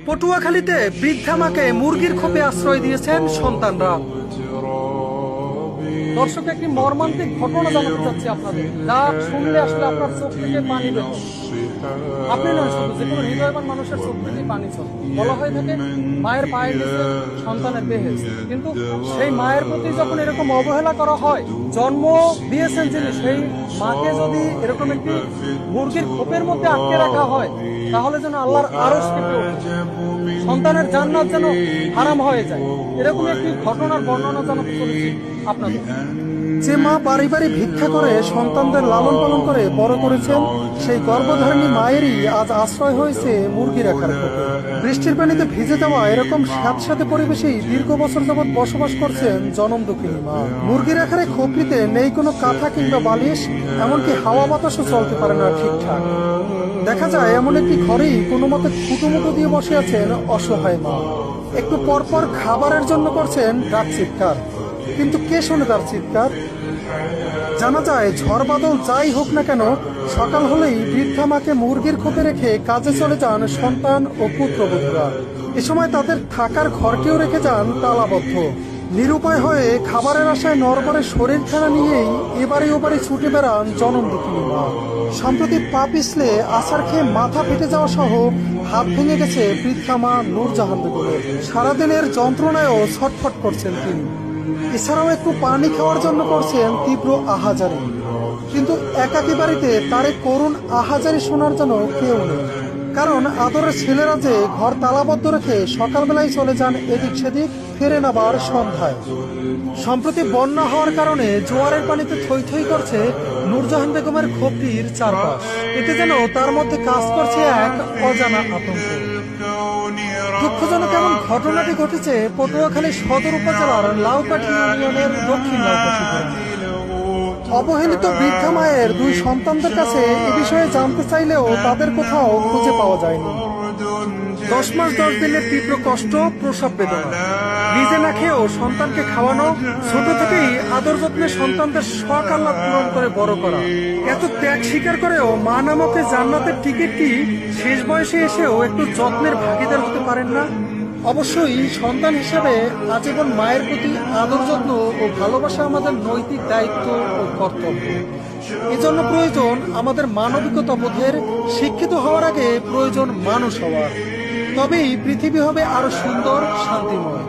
পটুয়াখালীতে বৃদ্ধা মাকে মুরগির খোপে আশ্রয় দিয়েছেন সন্তানরা। দর্শক, একটি মর্মান্তিক ঘটনা জানাতে চাচ্ছি আপনাদের, যা শুনলে আসলে আপনার চোখ থেকে পানি বের হবে। আপনি নয়, শুধু যে কোনো হৃদয়বান মানুষের চোখ থেকে পানি চলে। বলা হয়ে থাকে মায়ের পায়ের নিচে সন্তানের বেহেশত, কিন্তু সেই মায়ের প্রতি যখন এরকম অবহেলা করা হয়, জন্ম দিয়েছেন যিনি, সেই মাকে যদি এরকম একটি মুরগির খোপের মধ্যে আটকে রাখা হয়, তাহলে যেন আল্লাহর আরশ কেঁপে ওঠে, সন্তানের জান্নাত যেন হারাম হয়ে যায়। এরকম একটি ঘটনার বর্ণনা জানাতে চলেছি আপনাদের। যে মা বাড়ি বাড়ি ভিক্ষা করে সন্তানদের লালন পালন করে বড় করেছেন, সেই গর্ভধারিণী মায়েরই আজ আশ্রয় হয়েছে মুরগি রাখার খোপে। বৃষ্টির পানিতে ভিজে যাওয়া এরকম স্যাঁতস্যাঁতে পরিবেশেই দীর্ঘ বছর যাবৎ বসবাস করছেন জনম দুঃখিনী মা। মুরগি রাখার এই খোপটিতে নেই কোনো কাঁথা কিংবা বালিশ, এমনকি হাওয়া বাতাসও চলতে পারে না ঠিকঠাক। দেখা যায় এমন একটি ঘরেই কোনো মতে খুঁটোমুটো দিয়ে বসে আছেন অসহায় মা। একটু পরপর খাবারের জন্য করছেন ডাক চিৎকার, কিন্তু কে শোনে তার চিৎকার? জানা যায় ঝড় বাদল যাই হোক না কেন, সকাল হলেই বৃদ্ধা মাকে মুরগির খোপে রেখে কাজে চলে যান সন্তান ও পুত্রবধূরা। এ সময় তাদের থাকার ঘরটিও রেখে যান তালাবদ্ধ। নিরুপায় হয়ে খাবারের আশায় নরবরে শরীর খানা নিয়েই এবারে ওবারে ছুটে বেড়ান জনম দুঃখিনী মা। সম্প্রতি পা পিছলে আছাড় খেয়ে মাথা ফেটে যাওয়া সহ হাত ভেঙে গেছে বৃদ্ধা মা নূরজাহান বেগমের। সারাদিনের যন্ত্রণায়ও ছটফট করছেন তিনি। এছাড়াও একটু পানি খাওয়ার জন্য করছেন তীব্র আহাজারি, কিন্তু একাকী বাড়িতে তার করুণ আহাজারি শোনার জন্য কেউ নেই। কারণ আদরের ছেলেরা যে ঘর তালাবদ্ধ রেখে সকালবেলায় চলে যান এদিক সেদিক, ফেরেন আবার সন্ধ্যায়। সম্প্রতি বন্যা হওয়ার কারণে জোয়ারের পানিতে থই থই করছে নূরজাহান বেগমের খোপটির চারপাশ। এতে যেন তার মধ্যে কাজ করছে এক অজানা আতঙ্ক। দুঃখজনক এমন ঘটনাটি ঘটেছে পটুয়াখালী সদর উপজেলার লাউকাঠি ইউনিয়নের দক্ষিণ লাউকাঠি গ্রামে। অবহেলিত বৃদ্ধা মায়ের দুই সন্তানদের কাছে এ বিষয়ে জানতে চাইলেও তাদের কোথাও খুঁজে পাওয়া যায়নি। 10 মাস 10 দিনের তীব্র কষ্ট, প্রসব বেদনা, নিজে না খেয়েও সন্তানকে খাওয়ানো, ছোট থেকেই আদর যত্নে সন্তানদের শখ আহ্লাদ পূরণ করে বড় করা, এত ত্যাগ স্বীকার করেও মা নামকে জান্নাতের টিকিটটি শেষ বয়সে এসেও একটু যত্নের ভাগিদার হতে পারেন না। অবশ্যই সন্তান হিসেবে আজীবন মায়ের প্রতি আদর যত্ন ও ভালোবাসা আমাদের নৈতিক দায়িত্ব ও কর্তব্য। এজন্য প্রয়োজন আমাদের মানবিকতা বোধের, শিক্ষিত হওয়ার আগে প্রয়োজন মানুষ হওয়ার। তবেই পৃথিবী হবে আরো সুন্দর, শান্তিময়।